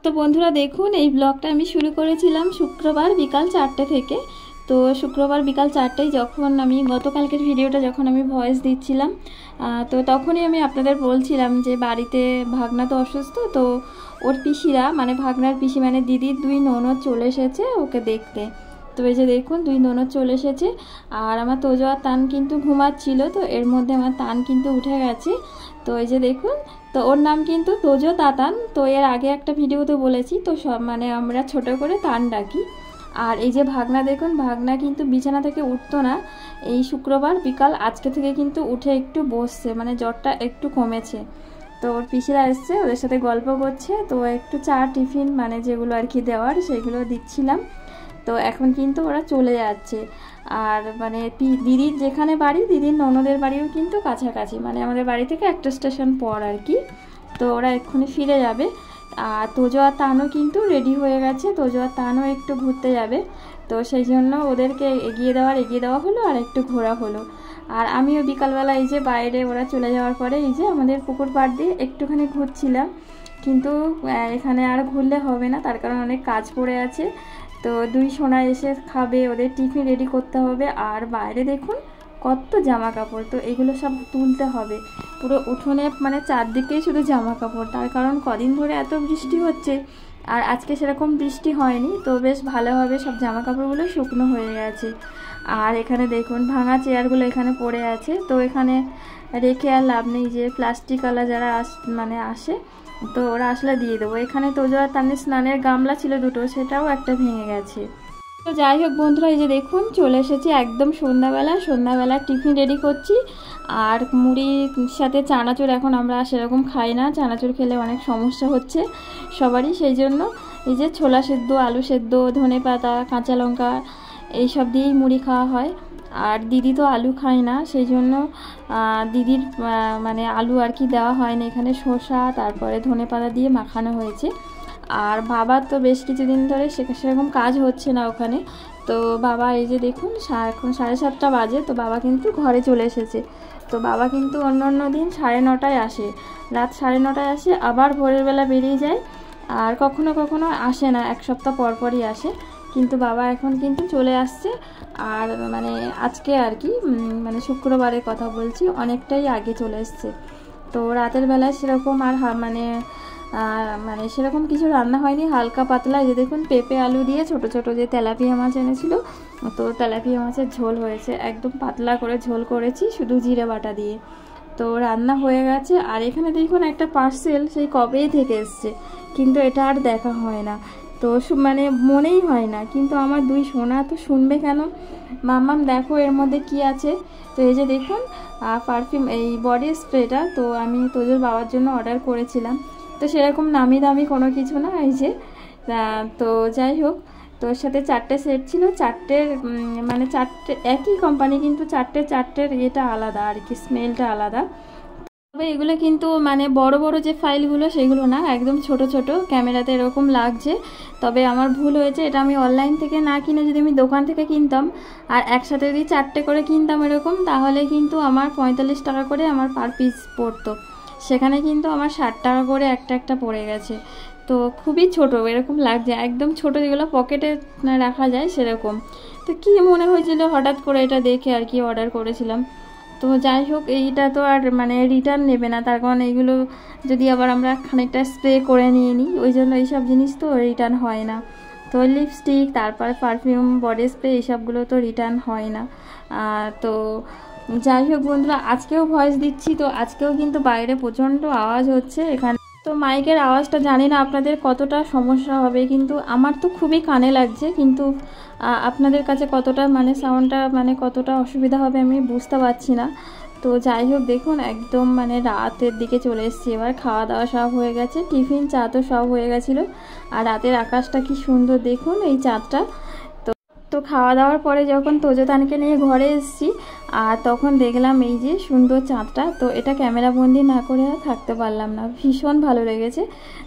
তো বন্ধুরা দেখুন, এই ব্লগটা আমি শুরু করেছিলাম শুক্রবার বিকাল 4টে থেকে। তো শুক্রবার বিকাল 4টায় যখন আমি গতকালকের ভিডিওটা যখন আমি ভয়েস দিচ্ছিলাম, তো তখনই আমি আপনাদের বলছিলাম যে বাড়িতে ভাগনা তো অসুস্থ, তো ওর পিসিরা মানে ভাগনার পিসি মানে দিদির 2 ননদ চলে এসেছে ওকে দেখতে। তো এই যে দেখুন 2 ননদ চলে এসেছে, আর আমার তোজো আর তান কিন্তু ঘুমাচ্ছিল, তো এর মধ্যে আমার তান কিন্তু উঠে গেছে। তো এই যে দেখুন, তো ওর নাম কিন্তু তোজো তাতান। তো এর আগে একটা ভিডিওতে বলেছি, তো সব মানে আমরা ছোট করে তান ডাকি। আর এই যে ভাগনা দেখুন, ভাগনা কিন্তু বিছানা থেকে উঠতো না, এই শুক্রবার বিকাল আজকে থেকে কিন্তু উঠে একটু বসছে, মানে জ্বরটা একটু কমেছে। তো ওর পিসিরা এসছে, ওদের সাথে গল্প করছে, তো একটু চা টিফিন মানে যেগুলো আর কি দেওয়ার সেগুলো দিচ্ছিলাম। তো এখন কিন্তু ওরা চলে যাচ্ছে। আর মানে দিদির যেখানে বাড়ি, দিদির ননদের বাড়িও কিন্তু কাছাকাছি, মানে আমাদের বাড়ি থেকে একটা স্টেশন পর আর কি। তো ওরা এক্ষুনি ফিরে যাবে। আর তোজো আর তানও কিন্তু রেডি হয়ে গেছে, তোজো আর তানও একটু ঘুরতে যাবে। তো সেই জন্য ওদেরকে এগিয়ে দেওয়া হলো আর একটু ঘোরা হলো। আর আমিও বিকালবেলা এই যে বাইরে ওরা চলে যাওয়ার পরে এই যে আমাদের পুকুর পাড় দিয়ে একটুখানি ঘুরছিলাম, কিন্তু এখানে আর ঘুরলে হবে না, তার কারণ অনেক কাজ পড়ে আছে। তো 2 সোনা এসে খাবে, ওদের টিফিন রেডি করতে হবে। আর বাইরে দেখুন কত জামা কাপড়, তো এগুলো সব তুলতে হবে। পুরো উঠোনে মানে চারদিকেই শুধু জামা কাপড়, তার কারণ কদিন ধরে এত বৃষ্টি হচ্ছে, আর আজকে সেরকম বৃষ্টি হয়নি, তো বেশ ভালোভাবে সব জামা কাপড়গুলো শুকনো হয়ে গেছে। আর এখানে দেখুন ভাঙা চেয়ারগুলো এখানে পড়ে আছে, তো এখানে রেখে আর লাভ নেই, যে প্লাস্টিকওয়ালা যারা মানে আসে, তো ওরা আসলে দিয়ে দেবো। এখানে তোজো আর তানের স্নানের গামলা ছিল 2টো, সেটাও একটা ভেঙে গেছে। তো যাই হোক বন্ধুরা, এই যে দেখুন চলে এসেছি একদম সন্ধ্যাবেলা টিফিন রেডি করছি। আর মুড়ির সাথে চানাচুর এখন আমরা সেরকম খাই না, চানাচুর খেলে অনেক সমস্যা হচ্ছে সবারই, সেই জন্য এই যে ছোলা সেদ্ধ, আলু সেদ্ধ, ধনেপাতা, কাঁচা লঙ্কা এইসব দিয়েই মুড়ি খাওয়া হয়। আর দিদি তো আলু খায় না, সেই জন্য দিদির মানে আলু আর কি দেওয়া হয় না, এখানে শসা তারপরে ধনেপাতা দিয়ে মাখানো হয়েছে। আর বাবার তো বেশ কিছুদিন ধরে সেরকম কাজ হচ্ছে না ওখানে, তো বাবা এই যে দেখুন এখন 7:30 বাজে, তো বাবা কিন্তু ঘরে চলে এসেছে। তো বাবা কিন্তু অন্য দিন 9:30টায় আসে, রাত 9:30টায় আসে, আবার ভোরের বেলা বেরিয়ে যায়। আর কখনো কখনো আসে না, 1 সপ্তাহ পরই আসে, কিন্তু বাবা এখন কিন্তু চলে আসছে। আর মানে আজকে আর কি মানে শুক্রবারের কথা বলছি, অনেকটাই আগে চলে এসছে। তো রাতের বেলায় সেরকম আর মানে সেরকম কিছু রান্না হয়নি, হালকা পাতলা যে দেখুন পেঁপে আলু দিয়ে ছোট ছোট যে তেলাপিয়া মাছ এনেছিল, তো তেলাপিয়া মাছের ঝোল হয়েছে, একদম পাতলা করে ঝোল করেছি শুধু জিরে বাটা দিয়ে। তো রান্না হয়ে গেছে। আর এখানে দেখুন একটা পার্সেল সেই কবেই থেকে এসছে, কিন্তু এটা আর দেখা হয় না, তো মানে মনেই হয় না, কিন্তু আমার 2 সোনা তো শুনবে কেন। মাম্মাম দেখো এর মধ্যে কি আছে। তো এই যে দেখুন পারফিউম, এই বডি স্প্রেটা তো আমি তোজোর বাবার জন্য অর্ডার করেছিলাম, তো সেরকম নামি দামি কোনো কিছু না, এই যে তো যাই হোক, তো ওর সাথে 4টে সেট ছিল, 4টের মানে 4টে একই কোম্পানি, কিন্তু 4টের এটা আলাদা আর কি, স্মেলটা আলাদা। তবে এগুলো কিন্তু মানে বড় বড় যে ফাইলগুলো সেগুলো না, একদম ছোট ছোট, ক্যামেরাতে এরকম লাগছে। তবে আমার ভুল হয়েছে, এটা আমি অনলাইন থেকে না কিনে যদি আমি দোকান থেকে কিনতাম আর একসাথে যদি 4টে করে কিনতাম এরকম, তাহলে কিন্তু আমার 45 টাকা করে আমার পার পিস পড়তো, সেখানে কিন্তু আমার 60 টাকা করে একটা পড়ে গেছে। তো খুবই ছোট এরকম লাগছে, একদম ছোট, যেগুলো পকেটে রাখা যায় সেরকম। তো কি মনে হয়েছিল হঠাৎ করে এটা দেখে আর কি অর্ডার করেছিলাম। তো যাই হোক, এইটা তো আর মানে রিটার্ন নেবে না, তার কারণ এইগুলো যদি আবার আমরা খানিকটা স্প্রে করে নিয়ে নিই, ওই জন্য এইসব জিনিস তো রিটার্ন হয় না। তো লিপস্টিক তারপর পারফিউম বডি স্প্রে এইসবগুলো তো রিটার্ন হয় না। তো যাই হোক বন্ধুরা, আজকেও ভয়েস দিচ্ছি, তো আজকেও কিন্তু বাইরে প্রচণ্ড আওয়াজ হচ্ছে এখানে। তো মাইকের আওয়াজটা জানি না আপনাদের কতটা সমস্যা হবে, কিন্তু আমার তো খুবই কানে লাগছে, কিন্তু আপনাদের কাছে কতটা মানে সাউন্ডটা মানে কতটা অসুবিধা হবে আমি বুঝতে পারছি না। তো যাই হোক দেখুন একদম মানে রাতের দিকে চলে এসেছি, এবার খাওয়া দাওয়া সব হয়ে গেছে, টিফিন চা তো সব হয়ে গেছিলো। আর রাতের আকাশটা কি সুন্দর দেখুন, এই চাঁদটা। তো খাওয়া দাওয়ার পরে যখন তোজোতানকে নিয়ে ঘরে এসেছি, আর তখন দেখলাম এই যে সুন্দর চাঁদটা, তো এটা ক্যামেরা বন্দি না করে আর থাকতে পারলাম না, ভীষণ ভালো লেগেছে।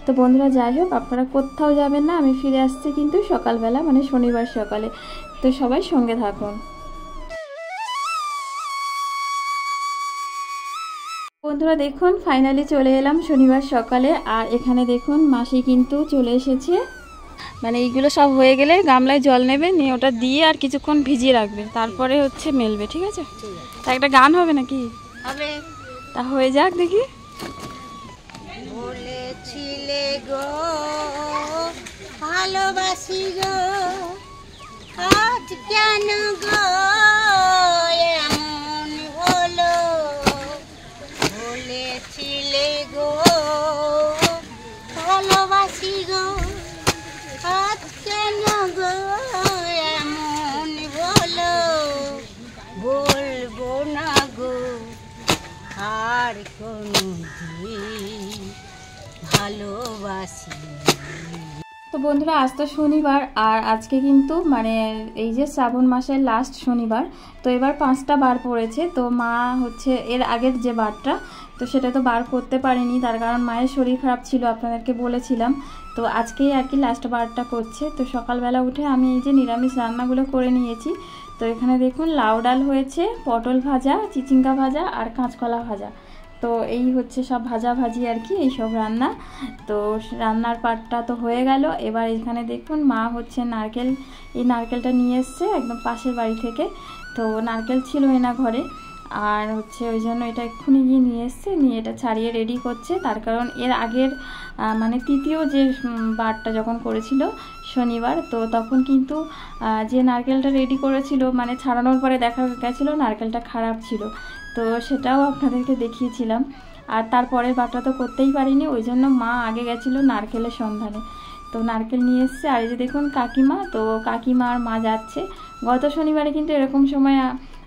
তো বন্ধুরা যাই হোক, আপনারা কোথাও যাবেন না, আমি ফিরে আসছি কিন্তু সকালবেলা মানে শনিবার সকালে, তো সবাই সঙ্গে থাকুন। বন্ধুরা দেখুন ফাইনালি চলে এলাম শনিবার সকালে। আর এখানে দেখুন মাসি কিন্তু চলে এসেছে। মানে এইগুলো সব হয়ে গেলে গামলায় জল নেবে, নিয়ে ওটা দিয়ে আর কিছুক্ষণ ভিজিয়ে রাখবে, তারপরে হচ্ছে মেলবে। ঠিক আছে? তা একটা গান হবে নাকি? হবে। তা হয়ে যাক দেখি। বলেছিলে গো ভালোবাসি গো, আজ কেন গো এমন হলো? বলেছিলে গো ভালোবাসি গো, আজ কেন গো এমন হলো? বলবো না গো আর কোনো দিন ভালোবাসি। তো বন্ধুরা আজ তো শনিবার, আর আজকে কিন্তু মানে এই যে শ্রাবণ মাসের লাস্ট শনিবার। তো এবার 5টা বার পড়েছে। তো মা হচ্ছে এর আগের যে বারটা, তো সেটা তো বার করতে পারিনি, তার কারণ মায়ের শরীর খারাপ ছিল, আপনাদেরকে বলেছিলাম। তো আজকেই আর কি লাস্ট বারটা করছে। তো সকালবেলা উঠে আমি এই যে নিরামিষ রান্নাগুলো করে নিয়েছি। তো এখানে দেখুন লাউ ডাল হয়েছে, পটল ভাজা, চিচিঙ্গা ভাজা আর কাঁচকলা ভাজা। তো এই হচ্ছে সব ভাজাভাজি আর কি, এইসব রান্না। তো রান্নার পাটটা তো হয়ে গেল। এবার এখানে দেখুন মা হচ্ছে নারকেল, এই নারকেলটা নিয়ে এসছে একদম পাশের বাড়ি থেকে। তো নারকেল ছিলই না ঘরে, আর হচ্ছে ওই জন্য এটা এক্ষুনি গিয়ে নিয়ে এসছে, নিয়ে এটা ছাড়িয়ে রেডি করছে। তার কারণ এর আগের মানে তৃতীয় যে বারটা যখন করেছিল শনিবার, তো তখন কিন্তু যে নারকেলটা রেডি করেছিল মানে ছাড়ানোর পরে দেখা গেছিলো নারকেলটা খারাপ ছিল। তো সেটাও আপনাদেরকে দেখিয়েছিলাম। আর তারপরের বারটা তো করতেই পারিনি, ওই জন্য মা আগে গেছিলো নারকেলের সন্ধানে। তো নারকেল নিয়ে এসছে। আর এই যে দেখুন কাকিমা, তো কাকিমা আর মা যাচ্ছে। গত শনিবারে কিন্তু এরকম সময়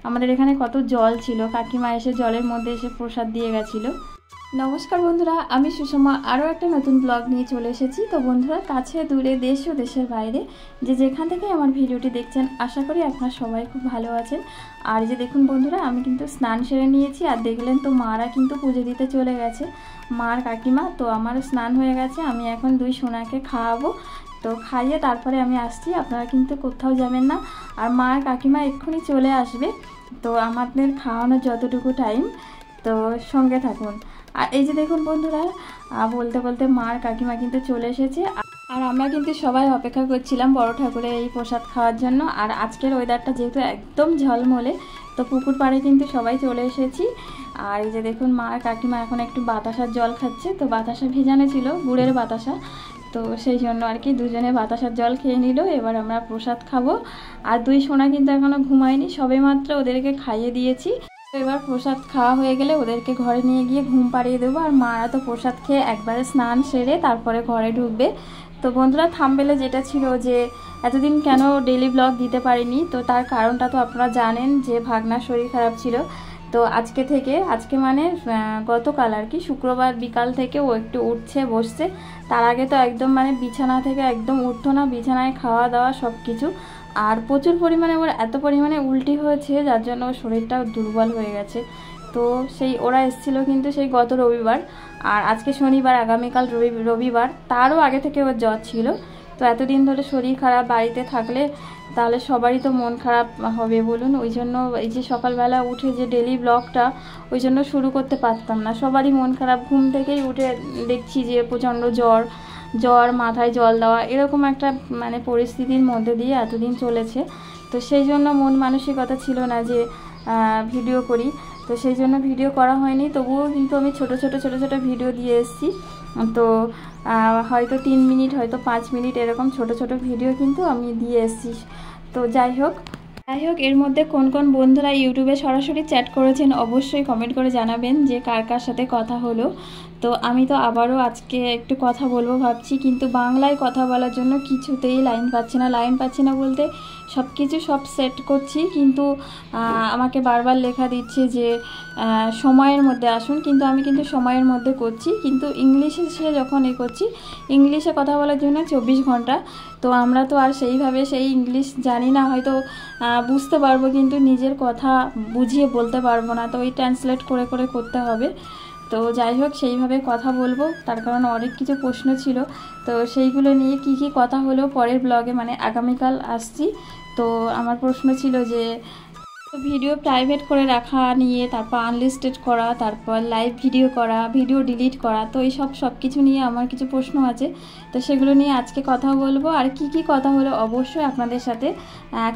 আমাদের এখানে কত জল ছিল, কাকিমা এসে জলের মধ্যে এসে প্রসাদ দিয়ে গেছিলো। নমস্কার বন্ধুরা, আমি সুষমা আরও একটা নতুন ব্লগ নিয়ে চলে এসেছি। তো বন্ধুরা কাছে দূরে দেশ ও দেশের বাইরে যে যেখান থেকে আমার ভিডিওটি দেখছেন, আশা করি আপনারা সবাই খুব ভালো আছেন। আর যে দেখুন বন্ধুরা আমি কিন্তু স্নান সেরে নিয়েছি, আর দেখলেন তো মারা কিন্তু পুজো দিতে চলে গেছে, মার কাকিমা। তো আমারও স্নান হয়ে গেছে, আমি এখন 2 সোনাকে খাওয়াবো। তো খাইয়ে তারপরে আমি আসছি, আপনারা কিন্তু কোথাও যাবেন না। আর মার কাকিমা এক্ষুনি চলে আসবে। তো আমাদের খাওয়ানোর যতটুকু টাইম, তো সঙ্গে থাকুন। আর এই যে দেখুন বন্ধুরা বলতে বলতে মার কাকিমা কিন্তু চলে এসেছে। আর আমরা কিন্তু সবাই অপেক্ষা করছিলাম বড় ঠাকুরের এই প্রসাদ খাওয়ার জন্য। আর আজকের ওয়েদারটা যেহেতু একদম ঝলমলে, তো পুকুর পাড়ে কিন্তু সবাই চলে এসেছি। আর এই যে দেখুন মার কাকিমা এখন একটু বাতাসার জল খাচ্ছে। তো বাতাসা ভেজানো ছিল, গুড়ের বাতাসা, তো সেই জন্য আর কি দুজনে বাতাসার জল খেয়ে নিল। এবার আমরা প্রসাদ খাবো। আর 2 সোনা কিন্তু এখনও ঘুমায়নি, সবে মাত্র ওদেরকে খাইয়ে দিয়েছি। এবার প্রসাদ খাওয়া হয়ে গেলে ওদেরকে ঘরে নিয়ে গিয়ে ঘুম পাড়িয়ে দেবো। আর মারা তো প্রসাদ খেয়ে একবারে স্নান সেরে তারপরে ঘরে ঢুকবে। তো বন্ধুরা থাম্বনেলে যেটা ছিল যে এতদিন কেন ডেইলি ব্লগ দিতে পারিনি, তো তার কারণটা তো আপনারা জানেন যে ভাগনার শরীর খারাপ ছিল। তো আজকে মানে গতকাল আর কি শুক্রবার বিকাল থেকে ও একটু উঠছে বসছে। তার আগে তো একদম মানে বিছানা থেকে একদম উঠতো না, বিছানায় খাওয়া দাওয়া সব কিছু। আর প্রচুর পরিমাণে ওর এত পরিমাণে উল্টি হয়েছে, যার জন্য ওর শরীরটাও দুর্বল হয়ে গেছে। তো সেই ওরা এসেছিলো কিন্তু সেই গত রবিবার, আর আজকে শনিবার, আগামীকাল রবিবার। তারও আগে থেকে ওর জ্বর ছিল। তো এতদিন ধরে শরীর খারাপ বাড়িতে থাকলে তাহলে সবারই তো মন খারাপ হবে বলুন। ওই জন্য এই যে সকালবেলা উঠে যে ডেলি ব্লগটা ওই জন্য শুরু করতে পারতাম না, সবারই মন খারাপ। ঘুম থেকেই উঠে দেখছি যে প্রচণ্ড জ্বর, মাথায় জল দেওয়া, এরকম একটা মানে পরিস্থিতির মধ্যে দিয়ে এতদিন চলেছে। তো সেই জন্য মন মানসিকতা ছিল না যে ভিডিও করি, তো সেই জন্য ভিডিও করা হয়নি। তবুও কিন্তু আমি ছোট ছোট ভিডিও দিয়ে এসেছি। তো হয়তো 3 মিনিট, হয়তো 5 মিনিট এরকম ছোট ভিডিও কিন্তু আমি দিয়ে এসেছি। তো যাই হোক এর মধ্যে কোন কোন বন্ধুরা ইউটিউবে সরাসরি চ্যাট করেছেন অবশ্যই কমেন্ট করে জানাবেন যে কার কার সাথে কথা হলো। তো আমি তো আবারও আজকে একটু কথা বলবো ভাবছি, কিন্তু বাংলায় কথা বলার জন্য কিছুতেই লাইন পাচ্ছি না বলতে সব সেট করছি, কিন্তু আমাকে বারবার লেখা দিচ্ছে যে সময়ের মধ্যে আসুন। কিন্তু আমি কিন্তু সময়ের মধ্যে করছি, কিন্তু ইংলিশে সে যখন করছি, ইংলিশে কথা বলার জন্য 24 ঘন্টা। তো আমরা তো আর সেইভাবে সেই ইংলিশ জানি না, হয়তো বুঝতে পারবো কিন্তু নিজের কথা বুঝিয়ে বলতে পারবো না। তো ওই ট্রান্সলেট করে করতে হবে। তো যাই হোক সেইভাবে কথা বলবো, তার কারণ অনেক কিছু প্রশ্ন ছিল। তো সেইগুলো নিয়ে কি কথা হলো পরের ব্লগে, মানে আগামীকাল আসছি। তো আমার প্রশ্ন ছিল যে তো ভিডিও প্রাইভেট করে রাখা নিয়ে, তারপর আনলিস্টেড করা, তারপর লাইভ ভিডিও করা, ভিডিও ডিলিট করা, তো এই সব কিছু নিয়ে আমার কিছু প্রশ্ন আছে। তো সেগুলো নিয়ে আজকে কথা বলবো। আর কি কথা হলো অবশ্যই আপনাদের সাথে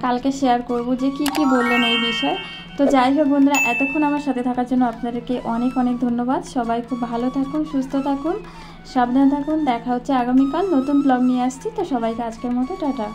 কালকে শেয়ার করব যে কি বললেন এই বিষয়ে। তো যাই হোক বন্ধুরা, এতক্ষণ আমার সাথে থাকার জন্য আপনাদেরকে অনেক ধন্যবাদ। সবাই খুব ভালো থাকুন, সুস্থ থাকুন, সাবধান থাকুন। দেখা হচ্ছে আগামীকাল, নতুন ব্লগ নিয়ে আসছি। তো সবাইকে আজকের মতো টাটা।